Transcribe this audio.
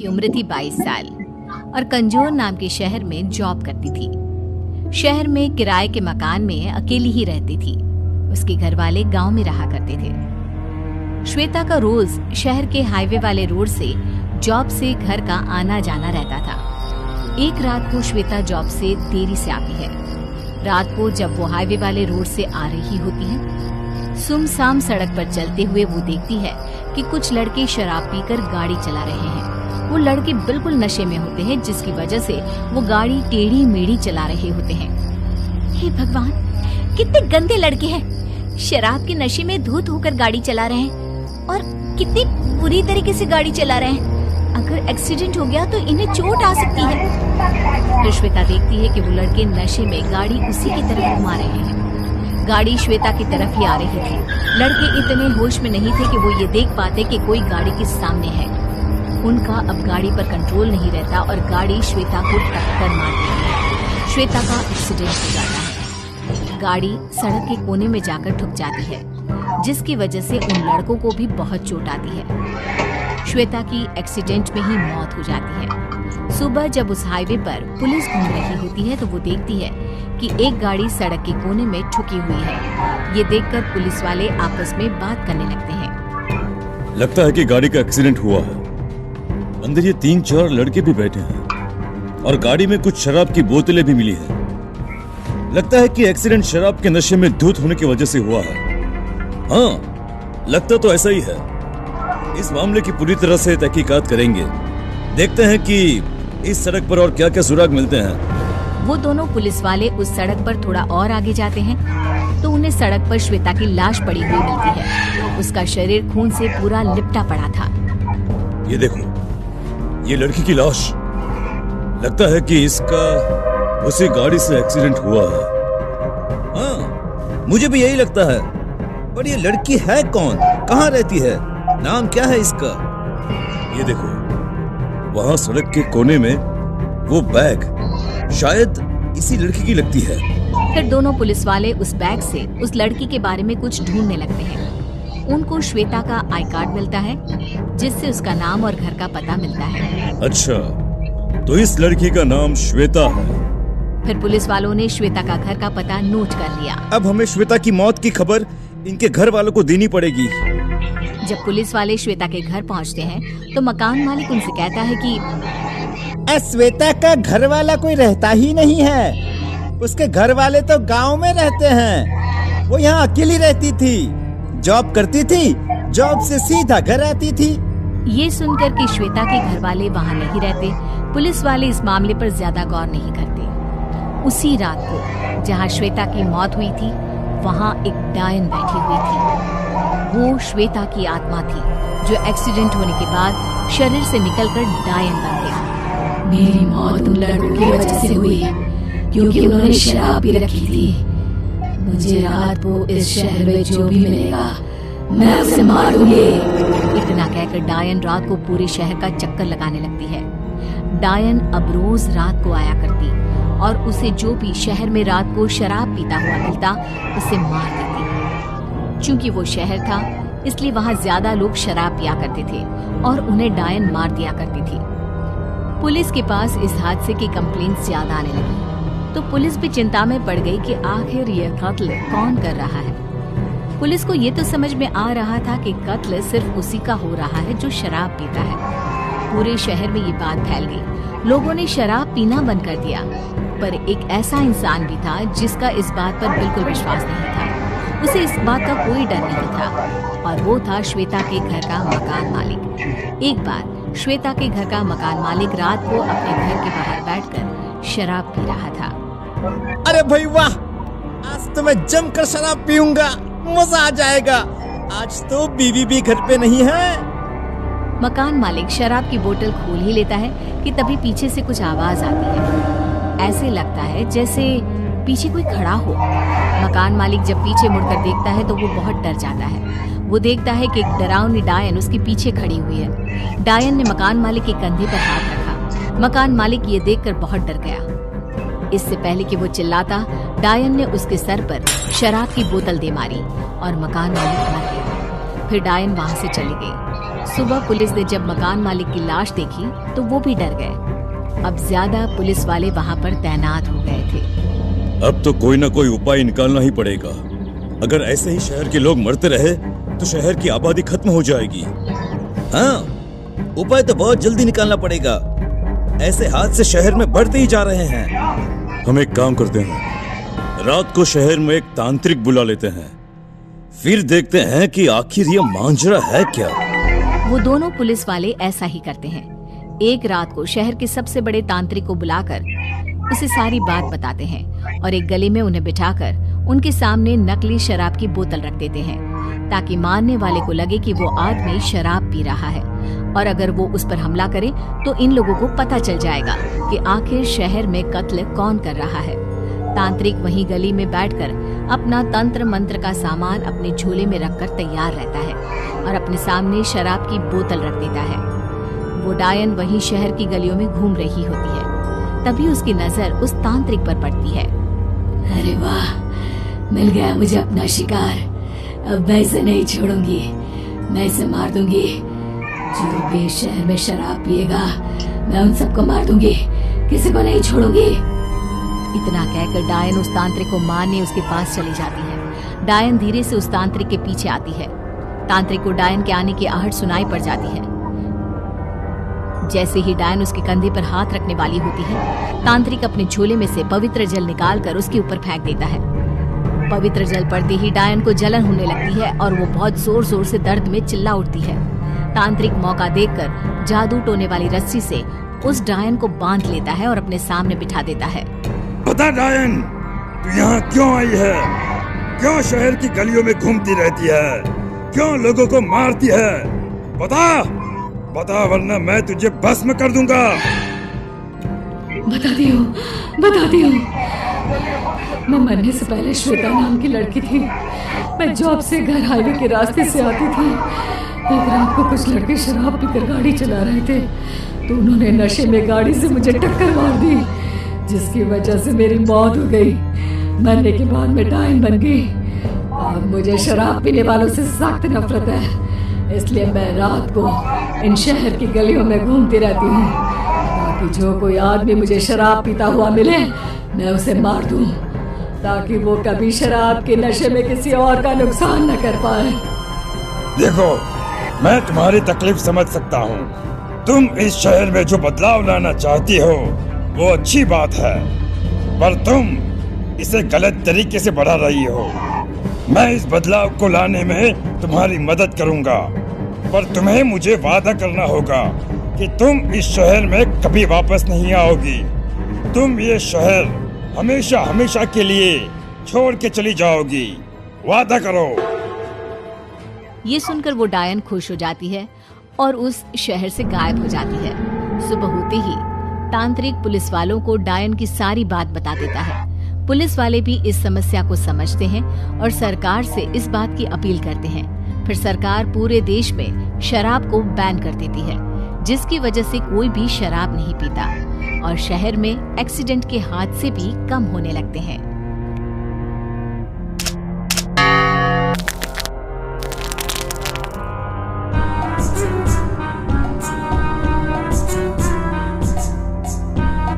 की उम्र थी 22 साल और कंजोर नाम के शहर में जॉब करती थी। शहर में किराए के मकान में अकेली ही रहती थी। उसके घर वाले गांव में रहा करते थे। श्वेता का रोज शहर के हाईवे वाले रोड से जॉब से घर का आना जाना रहता था। एक रात को श्वेता जॉब से देरी से आती है। रात को जब वो हाईवे वाले रोड से आ रही होती है, सुमसाम सड़क पर चलते हुए वो देखती है कि कुछ लड़के शराब पीकर गाड़ी चला रहे हैं। वो लड़के बिल्कुल नशे में होते हैं, जिसकी वजह से वो गाड़ी टेढ़ी मेढ़ी चला रहे होते हैं। हे भगवान, कितने गंदे लड़के हैं। शराब के नशे में धुत होकर गाड़ी चला रहे हैं और कितनी बुरी तरीके से गाड़ी चला रहे हैं। अगर एक्सीडेंट हो गया तो इन्हें चोट आ सकती है। फिर श्वेता देखती है कि वो लड़के नशे में गाड़ी उसी की तरफ घुमा रहे हैं। गाड़ी श्वेता की तरफ ही आ रही थी। लड़के इतने होश में नहीं थे कि वो ये देख पाते कि कोई गाड़ी के सामने है। उनका अब गाड़ी पर कंट्रोल नहीं रहता और गाड़ी श्वेता को टक्कर मारती है। श्वेता का एक्सीडेंट हो जाता है। गाड़ी सड़क के कोने में जाकर ठुक जाती है, जिसकी वजह से उन लड़कों को भी बहुत चोट आती है। श्वेता की एक्सीडेंट में ही मौत हो जाती है। सुबह जब उस हाईवे पर पुलिस घूम रही होती है तो वो देखती है कि एक गाड़ी सड़क के कोने में ठुकी हुई है। ये देखकर पुलिस वाले आपस में बात करने लगते हैं। लगता है कि गाड़ी का एक्सीडेंट हुआ है। अंदर ये 3-4 लड़के भी बैठे हैं और गाड़ी में कुछ शराब की बोतलें भी मिली हैं। लगता है कि एक्सीडेंट शराब के नशे में धुत होने की वजह से हुआ है। हाँ, लगता तो ऐसा ही है। इस मामले की पूरी तरह से तहकीकात करेंगे। देखते हैं कि इस सड़क पर और क्या क्या सुराग मिलते हैं। वो दोनों पुलिस वाले उस सड़क पर थोड़ा और आगे जाते हैं तो उन्हें सड़क पर श्वेता की लाश पड़ी हुई मिलती है। उसका शरीर खून से पूरा लिपटा पड़ा था। ये देखो, ये लड़की की लाश। लगता है कि इसका उसी गाड़ी से एक्सीडेंट हुआ है। हाँ, मुझे भी यही लगता है। पर ये लड़की है कौन? कहाँ रहती है? नाम क्या है इसका? ये देखो, वहाँ सड़क के कोने में वो बैग शायद इसी लड़की की लगती है। फिर दोनों पुलिस वाले उस बैग से उस लड़की के बारे में कुछ ढूंढने लगते हैं। उनको श्वेता का आई कार्ड मिलता है, जिससे उसका नाम और घर का पता मिलता है। अच्छा, तो इस लड़की का नाम श्वेता है। फिर पुलिस वालों ने श्वेता का घर का पता नोट कर लिया। अब हमें श्वेता की मौत की खबर इनके घर वालों को देनी पड़ेगी। जब पुलिस वाले श्वेता के घर पहुंचते हैं तो मकान मालिक उनसे कहता है कि श्वेता का घर वाला कोई रहता ही नहीं है। उसके घर वाले तो गांव में रहते हैं। वो यहाँ अकेली रहती थी, जॉब करती थी, जॉब से सीधा घर आती थी। ये सुनकर कि श्वेता के घर वाले वहाँ नहीं रहते, पुलिस वाले इस मामले पर ज्यादा गौर नहीं करते। उसी रात को जहाँ श्वेता की मौत हुई थी, वहाँ एक डायन बैठी हुई थी। वो श्वेता की आत्मा थी, जो एक्सीडेंट होने के बाद शरीर से निकलकर डायन बन गई। मेरी मौत उन लड़कों की वजह से हुई, क्योंकि उन्होंने शराब भी रखी थी। मुझे रात को इस शहर में जो भी मिलेगा मैं उसे मारूंगी। इतना कहकर डायन रात को पूरे शहर का चक्कर लगाने लगती है। डायन अब रोज रात को आया करती और उसे जो भी शहर में रात को शराब पीता हुआ मिलता उसे मार देती। चूंकि वो शहर था, इसलिए वहाँ ज्यादा लोग शराब पिया करते थे और उन्हें डायन मार दिया करती थी। पुलिस के पास इस हादसे की कंप्लेंट्स ज्यादा आने लगी, तो पुलिस भी चिंता में पड़ गई कि आखिर यह कत्ल कौन कर रहा है। पुलिस को ये तो समझ में आ रहा था कि कत्ल सिर्फ उसी का हो रहा है जो शराब पीता है। पूरे शहर में ये बात फैल गई। लोगों ने शराब पीना बंद कर दिया, पर एक ऐसा इंसान भी था जिसका इस बात पर बिल्कुल विश्वास नहीं था। उसे इस बात का कोई डर नहीं था और वो था श्वेता के घर का मकान मालिक। एक बार श्वेता के घर का मकान मालिक रात को अपने घर के बाहर बैठकर शराब पी रहा था। अरे भाई वाह, आज तो मैं जमकर शराब पीऊंगा, मजा आ जाएगा। आज तो बीवी भी घर पे नहीं है। मकान मालिक शराब की बोतल खोल ही लेता है कि तभी पीछे से कुछ आवाज आती है। ऐसे लगता है जैसे पीछे कोई खड़ा हो। मकान मालिक जब पीछे मुड़कर देखता है तो वो बहुत डर जाता है। वो देखता है कि एक डरावनी डायन उसके पीछे खड़ी हुई है। डायन ने मकान मालिक के कंधे पर हाथ रखा। मकान मालिक ये देखकर बहुत डर गया। इससे पहले कि वो चिल्लाता, डायन ने उसके सर पर शराब की बोतल दे मारी और मकान मालिक मर गया। फिर डायन वहाँ से चली गई। सुबह पुलिस ने जब मकान मालिक की लाश देखी तो वो भी डर गए। अब ज्यादा पुलिस वाले वहाँ पर तैनात हो गए थे। अब तो कोई ना कोई उपाय निकालना ही पड़ेगा। अगर ऐसे ही शहर के लोग मरते रहे तो शहर की आबादी खत्म हो जाएगी। हाँ, उपाय तो बहुत जल्दी निकालना पड़ेगा। ऐसे हादसे शहर में बढ़ते ही जा रहे हैं। हम एक काम करते हैं, रात को शहर में एक तांत्रिक बुला लेते हैं, फिर देखते हैं कि आखिर ये मांजरा है क्या। वो दोनों पुलिस वाले ऐसा ही करते हैं। एक रात को शहर के सबसे बड़े तांत्रिक को बुलाकर उसे सारी बात बताते हैं और एक गली में उन्हें बिठाकर उनके सामने नकली शराब की बोतल रख देते हैं ताकि मारने वाले को लगे कि वो आदमी शराब पी रहा है, और अगर वो उस पर हमला करे तो इन लोगों को पता चल जाएगा कि आखिर शहर में कत्ल कौन कर रहा है। तांत्रिक वहीं गली में बैठकर अपना तंत्र मंत्र का सामान अपने झोले में रखकर तैयार रहता है और अपने सामने शराब की बोतल रख देता है। वो डायन वहीं शहर की गलियों में घूम रही होती है। तभी उसकी नजर उस तांत्रिक पर पड़ती है। अरे वाह, मिल गया मुझे अपना शिकार। अब मैं इसे नहीं छोड़ूंगी, मैं इसे मार दूंगी। जो भी शहर में शराब पिएगा मैं उन सबको मार दूंगी, किसी को नहीं छोड़ूंगी। इतना कहकर डायन उस तांत्रिक को मारने उसके पास चली जाती है। डायन धीरे से उस तांत्रिक के पीछे आती है। तांत्रिक को डायन के आने की आहट सुनाई पड़ जाती है। जैसे ही डायन उसके कंधे पर हाथ रखने वाली होती है, तांत्रिक अपने झोले में से पवित्र जल निकालकर उसके ऊपर फेंक देता है। पवित्र जल पड़ते ही डायन को जलन होने लगती है और वो बहुत जोर जोर से दर्द में चिल्ला उठती है। तांत्रिक मौका देखकर जादू टोने वाली रस्सी से उस डायन को बांध लेता है और अपने सामने बिठा देता है। बता डायन, तू यहाँ क्यों आई है? क्यों शहर की गलियों में घूमती रहती है? क्यों लोगों को मारती है? बता, बता वरना मैं तुझे भस्म कर दूंगा। बताती हूँ। मैं मरने से पहले श्वेता नाम की लड़की थी। मैं जॉब से घर हाईवे के रास्ते से आती थी। एक रात को कुछ लड़के शराब पीकर गाड़ी चला रहे थे तो उन्होंने नशे में गाड़ी से मुझे टक्कर मार दी, जिसकी वजह से मेरी मौत हो गई। मरने के बाद मैं डायन बन गई। अब मुझे शराब पीने वालों से सख्त नफरत है, इसलिए मैं रात को इन शहर की गलियों में घूमती रहती हूँ ताकि जो कोई आदमी मुझे शराब पीता हुआ मिले मैं उसे मार दूं, ताकि वो कभी शराब के नशे में किसी और का नुकसान न कर पाए। देखो, मैं तुम्हारी तकलीफ समझ सकता हूँ। तुम इस शहर में जो बदलाव लाना चाहती हो वो अच्छी बात है, पर तुम इसे गलत तरीके से बढ़ा रही हो। मैं इस बदलाव को लाने में तुम्हारी मदद करूंगा, पर तुम्हें मुझे वादा करना होगा कि तुम इस शहर में कभी वापस नहीं आओगी। तुम ये शहर हमेशा हमेशा के लिए छोड़ के चली जाओगी। वादा करो। ये सुनकर वो डायन खुश हो जाती है और उस शहर से गायब हो जाती है। सुबह होते ही तांत्रिक पुलिस वालों को डायन की सारी बात बता देता है। पुलिस वाले भी इस समस्या को समझते हैं और सरकार से इस बात की अपील करते हैं। फिर सरकार पूरे देश में शराब को बैन कर देती है, जिसकी वजह से कोई भी शराब नहीं पीता और शहर में एक्सीडेंट के हादसे भी कम होने लगते हैं।